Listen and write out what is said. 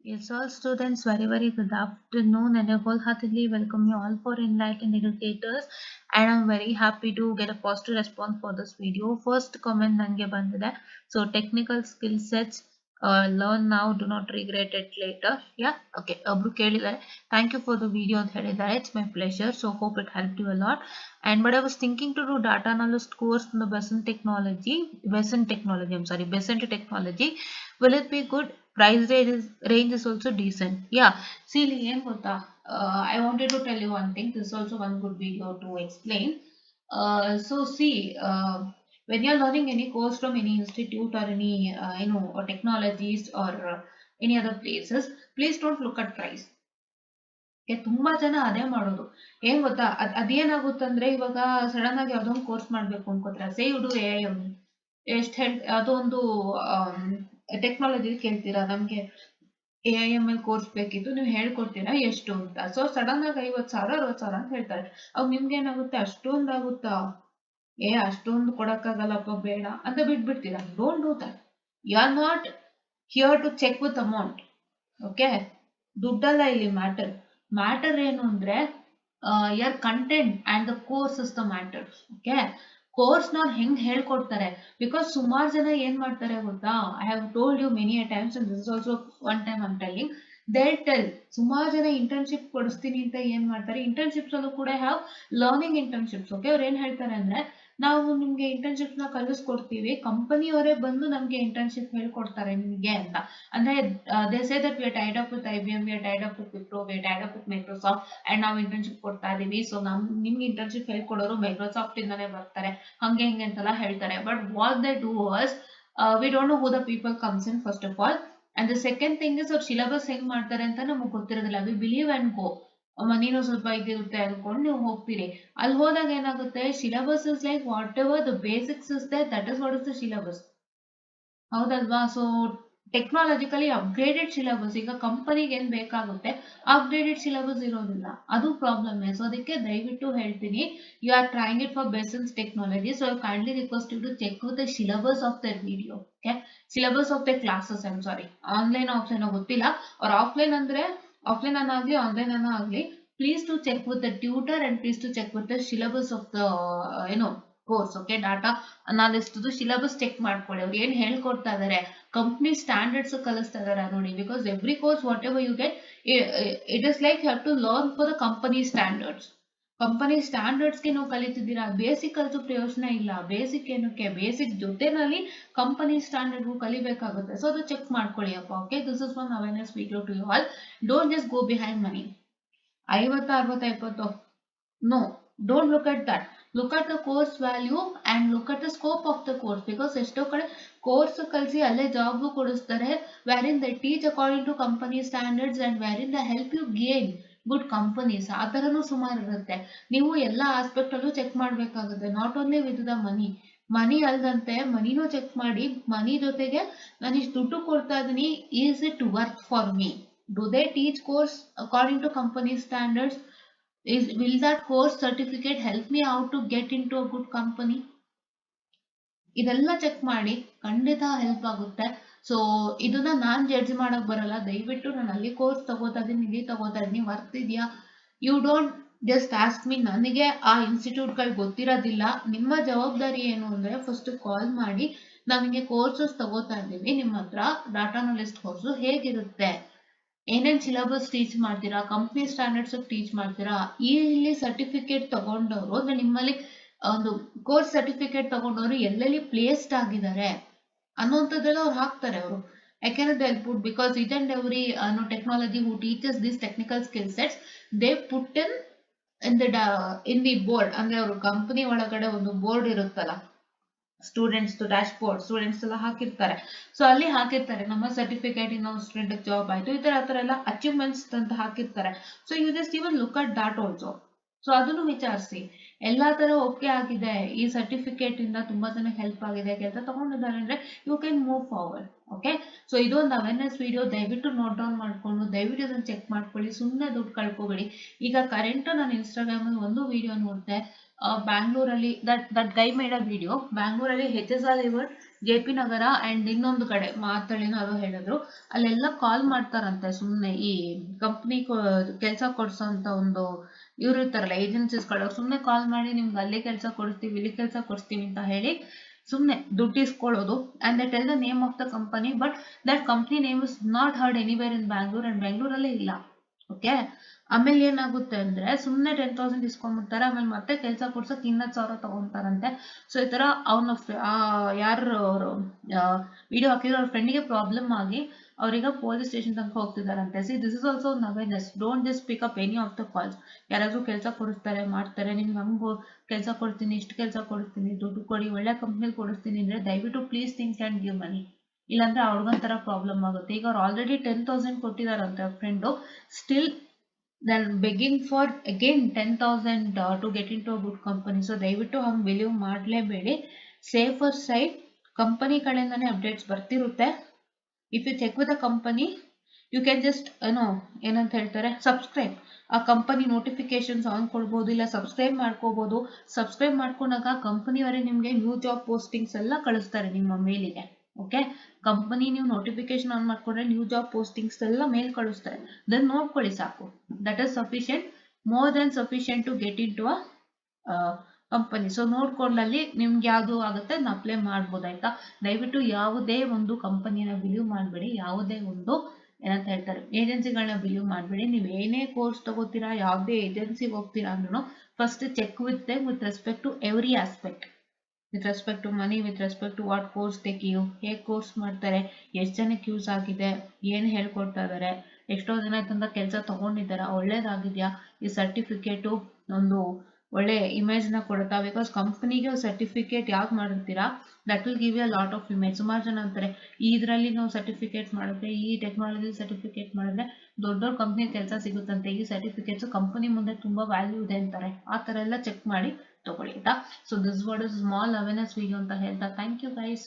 Yes, all students, very good afternoon, and I wholeheartedly welcome you all for Enlightened Educators. And I'm very happy to get a positive response for this video. First comment ನನಗೆ ಬಂದಿದೆ. So technical skill sets, learn now, do not regret it later. Yeah, okay. ಒಬ್ರು ಕೇಳಿದ್ದಾರೆ. Thank you for the video ಅಂತ ಹೇಳಿದ್ದಾರೆ. It's my pleasure. So hope it helped you a lot. And but I was thinking to do data analyst course in the Besant technology. Will it be good? Price range is also decent. Yeah, see ಏನ್ ಗೊತ್ತಾ, I wanted to tell you one thing. This is also one good video to explain. So see, when you're learning any course from any institute or any or technologies or any other places, please don't look at price. ತುಂಬಾ ಜನ ಅದೇ ಮಾಡೋದು. ಏನ್ ಗೊತ್ತಾ, ಅದೇನಾಗುತ್ತಂದ್ರೆ ಇವಾಗ sudden ಆಗಿ ಯಾವ್ದೋ ಒಂದು ಕೋರ್ಸ್ ಮಾಡ್ಬೇಕು ಅನ್ಕೋತಾರೆ. ಸೇ ಯು ಡು AIM, ಅದೊಂದು ಟೆಕ್ನಾಲಜಿ ಕೇಳ್ತೀರಾ, ನಮ್ಗೆ AIML ಕೋರ್ಸ್ ಬೇಕಿತ್ತು, ನೀವು ಹೇಳ್ಕೊಡ್ತೀರಾ ಎಷ್ಟು ಅಂತ. ಸೊ ಸಡನ್ ಆಗಿ 50,000 60,000 ಅಂತ ಹೇಳ್ತಾರೆ. ಅವಾಗ ನಿಮ್ಗೆ ಏನಾಗುತ್ತೆ, ಅಷ್ಟೊಂದು ಆಗುತ್ತಾ, ಅಷ್ಟೊಂದು ಕೊಡಕ್ಕಾಗಲ್ಲಪ್ಪ ಬೇಡ ಅಂತ ಬಿಟ್ಬಿಡ್ತೀರಾ. Don't do that. You are not here to check with amount. Okay, ದುಡ್ಡಲ್ಲ ಇಲ್ಲಿ ಮ್ಯಾಟರ್ ಏನು ಅಂದ್ರೆ your content and the course is the matter. Okay, course ನಾವು ಹೆಂಗ್ ಹೇಳ್ಕೊಡ್ತಾರೆ. ಬಿಕಾಸ್ ಸುಮಾರು ಜನ ಏನ್ ಮಾಡ್ತಾರೆ ಗೊತ್ತಾ, I have told you many a times, and this is also one time I am telling, they tell ಸುಮಾರು ಜನ ಇಂಟರ್ನ್ಶಿಪ್ ಕೊಡಿಸ್ತೀನಿ ಅಂತ ಏನ್ ಮಾಡ್ತಾರೆ, ಇಂಟರ್ನ್ಶಿಪ್ಸ್ ಅಲ್ಲೂ ಕೂಡ ಹ್ಯಾವ್ ಲರ್ನಿಂಗ್ ಇಂಟರ್ನ್ಶಿಪ್ಸ್. ಓಕೆ, ಅವ್ರು ಏನ್ ಹೇಳ್ತಾರೆ ಅಂದ್ರೆ, ನಾವು ನಿಮ್ಗೆ ಇಂಟರ್ನ್ಶಿಪ್ ನ ಕಲಿಸ್ಕೊಡ್ತೀವಿ, ಕಂಪನಿಯವರೇ ಬಂದು ನಮ್ಗೆ ಇಂಟರ್ನ್ಶಿಪ್ ಹೇಳ್ಕೊಡ್ತಾರೆ ನಿಮ್ಗೆ ಅಂತ. ಅಂದ್ರೆ they say that we are Tide up with IBM, we are Tide up with Wipro, we are Tide up with Microsoft, and ನಾವು ಇಂಟರ್ನ್ಶಿಪ್ ಕೊಡ್ತಾ ಇದೀವಿ. ಸೊ ನಿಮ್ಗೆ ಇಂಟರ್ನ್ಶಿಪ್ ಹೇಳ್ಕೊಡೋರು ಮೈಕ್ರೋಸಾಫ್ಟ್ ಇಂದಾನೆ ಬರ್ತಾರೆ, ಹಂಗೆ ಹಿಂಗೆ ಅಂತೆಲ್ಲ ಹೇಳ್ತಾರೆ. But what they do was, we don't know who the people comes in first of all. And the second thing is, ಅವ್ರ ಸಿಲೆಬಸ್ ಹೆಂಗ್ ಮಾಡ್ತಾರೆ ಅಂತ ನಮಗೆ ಗೊತ್ತಿರೋದಿಲ್ಲ. ವಿ ಬಿಲೀವ್ ಅಂಡ್ ಗೋ, ಮನಿನೂ ಸ್ವಲ್ಪ ಇದಿರುತ್ತೆ ಅನ್ಕೊಂಡು ನೀವು ಹೋಗ್ತೀರಿ. ಅಲ್ಲಿ ಹೋದಾಗ ಏನಾಗುತ್ತೆ, syllabus is like whatever the basics is there, that is what is the syllabus. ಹೌದಲ್ವಾ? ಸೊ ಟೆಕ್ನಾಲಜಿಕಲಿ ಅಪ್ಗ್ರೇಡೆಡ್ ಸಿಲೆಬಸ್, ಈಗ ಕಂಪನಿಗೆ ಏನ್ ಬೇಕಾಗುತ್ತೆ ಅಪ್ಗ್ರೇಡೆಡ್ ಸಿಲೆಬಸ್ ಇರೋದಿಲ್ಲ, ಅದು ಪ್ರಾಬ್ಲಮ್. ಸೊ ಅದಕ್ಕೆ ದಯವಿಟ್ಟು ಹೇಳ್ತೀನಿ, you are trying it for Besant's technology, so I kindly request you to check with the syllabus of their video. Okay, syllabus of the classes. I am sorry, online offline ಗೊತ್ತಿಲ್ಲ, ಅವ್ರ offline ಅಂದ್ರೆ offline ಅನ್ನ ಆಗ್ಲಿ online ಅನ್ನ ಆಗ್ಲಿ, please to check with the tutor and please to check with the syllabus of the course. Okay, data analyst syllabus check ಮಾಡ್ಕೊಳ್ಳಿ, ಅವ್ರು ಏನ್ ಹೇಳ್ಕೊಡ್ತಾ ಇದಾರೆ, ಕಂಪ್ನಿ ಸ್ಟ್ಯಾಂಡರ್ಡ್ಸ್ ಕಲಿಸ್ತಾ ಇದಾರೆ ನೋಡಿ. Because every course whatever you get, it is like you have to learn for the company standards. Company ಸ್ಟ್ಯಾಂಡರ್ಡ್ಸ್ಗೆ ನಾವು ಕಲಿತಿದ್ದೀರಾ, ಬೇಸಿಕ್ ಕಲಿತು ಪ್ರಯೋಜನ ಇಲ್ಲ. ಬೇಸಿಕ್ ಏನಕ್ಕೆ, ಬೇಸಿಕ್ ಜೊತೆನಲ್ಲಿ ಕಂಪನಿ ಸ್ಟ್ಯಾಂಡರ್ಡ್ಗೂ ಕಲಿಬೇಕಾಗುತ್ತೆ. ಸೊ ಅದು ಚೆಕ್ ಮಾಡ್ಕೊಳ್ಳಿ ಅಪ್ಪ. Okay, this is one awareness video to you all. Don't just go behind money. 50, 60, 70, no, don't look at that. Look at the course value and look at the scope of the course. Because ಎಷ್ಟೋ ಕಡೆ course ಕಲಿಸಿ ಅಲ್ಲೇ job ಕೊಡಿಸ್ತಾರೆ, wherein they teach according to company standards and wherein they help you gain good companies. ಆ ತರನು ಸುಮಾರು ಇರುತ್ತೆ. ನೀವು ಎಲ್ಲ ಆಸ್ಪೆಕ್ಟ್ ಅಲ್ಲೂ ಚೆಕ್ ಮಾಡ್ಬೇಕಾಗುತ್ತೆ, not only with the money ಅಲ್ದಂತೆ ಮನಿನೂ ಚೆಕ್ ಮಾಡಿ. ಮನಿ ಜೊತೆಗೆ ನಾನು ಇಷ್ಟು ದುಡ್ಡು ಕೊಡ್ತಾ ಇದೀನಿ, is it work for me? Do they teach course according to company standards? Will that course certificate help me out to get into a good company? ಇದೆಲ್ಲ ಚೆಕ್ ಮಾಡಿ, ಖಂಡಿತ ಹೆಲ್ಪ್ ಆಗುತ್ತೆ. ಸೊ ಇದನ್ನ ನಾನ್ ಜಡ್ಜ್ ಮಾಡಕ್ ಬರಲ್ಲ. ದಯವಿಟ್ಟು ನಾನು ಅಲ್ಲಿ ಕೋರ್ಸ್ ತಗೋತಾ ಇದೀನಿ, ಇಲ್ಲಿ ತಗೋತಾ ಇದೀನಿ, ವರ್ತ್ ಇದೆಯಾ, you don't just ask me. ನನಗೆ ಆ ಇನ್ಸ್ಟಿಟ್ಯೂಟ್ಗಳು ಗೊತ್ತಿರೋದಿಲ್ಲ. ನಿಮ್ಮ ಜವಾಬ್ದಾರಿ ಏನು ಅಂದ್ರೆ, ಫಸ್ಟ್ ಕಾಲ್ ಮಾಡಿ, ನಮಗೆ ಕೋರ್ಸಸ್ ತಗೋತಾ ಇದ್ದೀವಿ ನಿಮ್ಮ ಹತ್ರ, ಡಾಟಾ ಅನಲಿಸ್ಟ್ ಕೋರ್ಸು ಹೇಗಿರುತ್ತೆ, ಏನೇನ್ ಸಿಲೆಬಸ್ ಟೀಚ್ ಮಾಡ್ತೀರಾ, ಕಂಪ್ನಿ ಸ್ಟ್ಯಾಂಡರ್ಡ್ಸ್ ಟೀಚ್ ಮಾಡ್ತೀರಾ, ಇಲ್ಲಿ ಸರ್ಟಿಫಿಕೇಟ್ ತಗೊಂಡವರು ಅಂದ್ರೆ ನಿಮ್ಮಲ್ಲಿ ಒಂದು ಕೋರ್ಸ್ ಸರ್ಟಿಫಿಕೇಟ್ ತಗೊಂಡವರು ಎಲ್ಲೆಲ್ಲಿ ಪ್ಲೇಸ್ಡ್ ಆಗಿದ್ದಾರೆ ಅನ್ನೋಂಥದ್ದೆಲ್ಲ ಅವ್ರು ಹಾಕ್ತಾರೆ. ಅವರು ಯಾಕೆಂದ್ರೆ they put, because each and every technology who teaches this technical skill sets, they put in the board. ಅಂದ್ರೆ ಅವರು ಕಂಪನಿ ಒಳಗಡೆ ಒಂದು ಬೋರ್ಡ್ ಇರುತ್ತಲ್ಲ, ಸ್ಟೂಡೆಂಟ್ಸ್ ಡ್ಯಾಶ್ ಬೋರ್ಡ್, ಸ್ಟೂಡೆಂಟ್ಸ್ ಎಲ್ಲ ಹಾಕಿರ್ತಾರೆ. ಸೊ ಅಲ್ಲಿ ಹಾಕಿರ್ತಾರೆ ನಮ್ಮ ಸರ್ಟಿಫಿಕೇಟ್ ಇನ್ ಸ್ಟೂಡೆಂಟ್ ಜಾಬ್ ಆಯ್ತು, ಈ ತರ ಎಲ್ಲ ಅಚೀವ್ಮೆಂಟ್ಸ್ ಅಂತ ಹಾಕಿರ್ತಾರೆ. So you just even look at that also. So ಅದನ್ನು ವಿಚಾರಿಸಿ, ಎಲ್ಲಾ ತರ ಓಕೆ ಆಗಿದೆ, ಈ ಸರ್ಟಿಫಿಕೇಟ್ ಇಂದ ತುಂಬಾ ಜನ ಹೆಲ್ಪ್ ಆಗಿದೆ, ಕೆಲಸ ತಗೊಂಡಿದ್ದಾರೆ ಅಂದ್ರೆ you can move forward. Okay, so ಇದೊಂದು ಅವೇರ್ನೆಸ್ ವಿಡಿಯೋ, ದಯವಿಟ್ಟು ನೋಟ್ ಡೌನ್ ಮಾಡ್ಕೊಂಡು ದಯವಿಟ್ಟು ಅದನ್ನ ಚೆಕ್ ಮಾಡ್ಕೊಳ್ಳಿ, ಸುಮ್ಮನೆ ದುಡ್ಡು ಕಳ್ಕೊಬೇಡಿ. ಈಗ ಕರೆಂಟ್ ನಾನು ಇನ್ಸ್ಟಾಗ್ರಾಮ್ ಅಲ್ಲಿ ಒಂದು ವಿಡಿಯೋ ನೋಡಿದೆ, ಬ್ಯಾಂಗ್ಳೂರಲ್ಲಿ that guy made a video. ಬ್ಯಾಂಗ್ಳೂರಲ್ಲಿ HSR ಲಿವರ್ JP ನಗರ ಅಂಡ್ ಇನ್ನೊಂದು ಕಡೆ ಮಾತಳ್ಳಿನ ಅದು ಹೇಳಿದ್ರು, ಅಲ್ಲೆಲ್ಲ ಕಾಲ್ ಮಾಡ್ತಾರಂತೆ ಸುಮ್ಮನೆ ಈ ಕಂಪ್ನಿ ಕೆಲಸ ಕೊಡ್ಸೋಂತ ಒಂದು ಇವ್ರು ಇರ್ತಾರಲ್ಲ ಏಜೆನ್ಸೀಸ್ಗಳು, ಸುಮ್ಮನೆ ಕಾಲ್ ಮಾಡಿ ನಿಮ್ಗೆ ಅಲ್ಲೇ ಕೆಲಸ ಕೊಡಿಸ್ತೀವಿ ಇಲ್ಲಿ ಕೆಲಸ ಕೊಡಿಸ್ತೀವಿ ಅಂತ ಹೇಳಿ ಸುಮ್ಮನೆ ದುಡ್ಡು ಇಸ್ಕೊಳ್ಳೋದು. And they tell the name of the company, but that company name is not heard anywhere in Bangalore and ಬೆಂಗಳೂರಲ್ಲೇ ಇಲ್ಲ. ಓಕೆ, ಆಮೇಲೆ ಏನಾಗುತ್ತೆ ಅಂದ್ರೆ ಸುಮ್ಮನೆ 10,000 ಇಸ್ಕೊಂಡ್ಬಿಡ್ತಾರೆ, ಆಮೇಲೆ ಮತ್ತೆ ಕೆಲಸ ಕೊಡ್ಸೋಕೆ 200,000 ತಗೊಂತಾರಂತೆ. ಸೊ ಈ ತರ ಅವನ ಯಾರು ಅವರು ವಿಡಿಯೋ ಹಾಕಿರೋ ಅವ್ರ ಫ್ರೆಂಡಿಗೆ ಪ್ರಾಬ್ಲಮ್ ಆಗಿ ಅವ್ರೀಗ ಪೊಲೀಸ್ ಸ್ಟೇಷನ್ ತನಕ ಹೋಗ್ತಿದಾರಂತೆ. ಸಿ ದಿಸ್ ಇಸ್ ಆಲ್ಸೋ ಒಂದು awareness. Don't just pick up any of the calls. ಯಾರಾದ್ರೂ ಕೆಲಸ ಕೊಡಿಸ್ತಾರೆ ಮಾಡ್ತಾರೆ, ನಿಮ್ಗೆ ಹಂಗು ಕೆಲಸ ಕೊಡ್ತೀನಿ ಇಷ್ಟು ಕೆಲಸ ಕೊಡಿಸ್ತೀನಿ ದುಡ್ಡು ಕೊಡಿ ಒಳ್ಳೆ ಕಂಪ್ನಿಲಿ ಕೊಡಿಸ್ತೀನಿ ಅಂದ್ರೆ ದಯವಿಟ್ಟು please think and give money. ಇಲ್ಲಾಂದ್ರೆ ಅವ್ರಿಗೊಂಥರ ಪ್ರಾಬ್ಲಮ್ ಆಗುತ್ತೆ. ಈಗ ಅವ್ರು ಆಲ್ರೆಡಿ 10,000 ಕೊಟ್ಟಿದಾರಂತೆ ಅವ್ರ friend, still they're begging for again 10,000 to get into a good company. So ದಯವಿಟ್ಟು ಹಂಗೆ ಬಿಲೀವ್ ಮಾಡಲೇಬೇಡಿ. ಸೇಫರ್ ಸೈಡ್ ಕಂಪನಿ ಕಡೆಯಿಂದನೇ ಅಪ್ಡೇಟ್ಸ್ ಬರ್ತಿರುತ್ತೆ. If you check with a company you can just ಏನಂತ ಹೇಳ್ತಾರೆ ಸಬ್ಸ್ಕ್ರೈಬ್. ಆ ಕಂಪನಿ ನೋಟಿಫಿಕೇಶನ್ಸ್ ಆನ್ ಕೊಡ್ಬೋದು, ಇಲ್ಲ ಸಬ್ಸ್ಕ್ರೈಬ್ ಮಾಡ್ಕೋಬಹುದು. ಸಬ್ಸ್ಕ್ರೈಬ್ ಮಾಡ್ಕೊಂಡಾಗ ಕಂಪನಿಯವರೇ ನಿಮಗೆ ನ್ಯೂ ಜಾಬ್ ಪೋಸ್ಟಿಂಗ್ಸ್ ಎಲ್ಲ ಕಳಿಸ್ತಾರೆ ನಿಮ್ಮ ಮೇಲಿಗೆ. ಓಕೆ, ಕಂಪನಿ ನೀವು ನೋಟಿಫಿಕೇಶನ್ ಆನ್ ಮಾಡ್ಕೊಂಡ್ರೆ ನ್ಯೂ ಜಾಬ್ ಪೋಸ್ಟಿಂಗ್ಸ್ ಎಲ್ಲ ಮೇಲ್ ಕಳಿಸ್ತಾರೆ. ದೆನ್ ನೋಡ್ಕೊಳ್ಳಿ ಸಾಕು. That is sufficient, more than sufficient to get into a company. So ನೋಡ್ಕೊಂಡಲ್ಲಿ ನಿಮ್ಗೆ ಯಾವುದು ಆಗುತ್ತೆ ಅದನ್ನ ಅಪ್ಲೈ ಮಾಡ್ಬೋದು. ಆಯ್ತಾ, ದಯವಿಟ್ಟು ಯಾವುದೇ ಒಂದು ಕಂಪನಿನ ಬಿಲೀವ್ ಮಾಡಬೇಡಿ, ಯಾವುದೇ ಒಂದು ಏನಂತ ಹೇಳ್ತಾರೆ ಏಜೆನ್ಸಿಗಳನ್ನ ಬಿಲೀವ್ ಮಾಡಬೇಡಿ. ನೀವು ಏನೇ ಕೋರ್ಸ್ ತಗೋತೀರಾ, ಯಾವುದೇ ಏಜೆನ್ಸಿಗೆ ಹೋಗ್ತೀರಾ ಅಂದ್ರೂ first check with them with respect to every aspect. With respect to money, with respect to what course they give, ಹೇಗೆ ಕೋರ್ಸ್ ಮಾಡ್ತಾರೆ, ಎಷ್ಟು ಜನಕ್ಕೆ ಯೂಸ್ ಆಗಿದೆ, ಏನು ಹೇಳ್ಕೊಡ್ತಾ ಇದ್ದಾರೆ, ಎಷ್ಟೋ ಜನ ತಂದ ಕೆಲಸ ತಗೊಂಡಿದ್ದಾರಾ, ಒಳ್ಳೇದಾಗಿದೆಯಾ, ಈ ಸರ್ಟಿಫಿಕೇಟು ಒಂದು ಒಳ್ಳೆ ಇಮೇಜ್ನ ಕೊಡುತ್ತಾ. ಬಿಕಾಸ್ ಕಂಪ್ನಿಗೆ ಸರ್ಟಿಫಿಕೇಟ್ ಯಾವ್ದು ಮಾಡಿರ್ತೀರಾ that will give you a lot of image. ಸುಮಾರು ಜನ ಅಂತಾರೆ ಇದರಲ್ಲಿ ನಾವು ಸರ್ಟಿಫಿಕೇಟ್ ಮಾಡಿದ್ರೆ, ಈ ಟೆಕ್ನಾಲಜಿ ಸರ್ಟಿಫಿಕೇಟ್ ಮಾಡಿದ್ರೆ ದೊಡ್ಡ ದೊಡ್ಡ ಕಂಪ್ನಿ ಕೆಲಸ ಸಿಗುತ್ತಂತೆ, ಈ ಸರ್ಟಿಫಿಕೇಟ್ಸ್ ಕಂಪನಿ ಮುಂದೆ ತುಂಬಾ ವ್ಯಾಲ್ಯೂ ಇದೆ ಅಂತಾರೆ. ಆ ಥರ ಎಲ್ಲ ಚೆಕ್ ಮಾಡಿ ತಗೊಳ್ಳಿ ಆಯ್ತಾ. So this what is small awareness video ಅಂತ ಹೇಳ್ತಾ ಥ್ಯಾಂಕ್ ಯು ಗೈಸ್.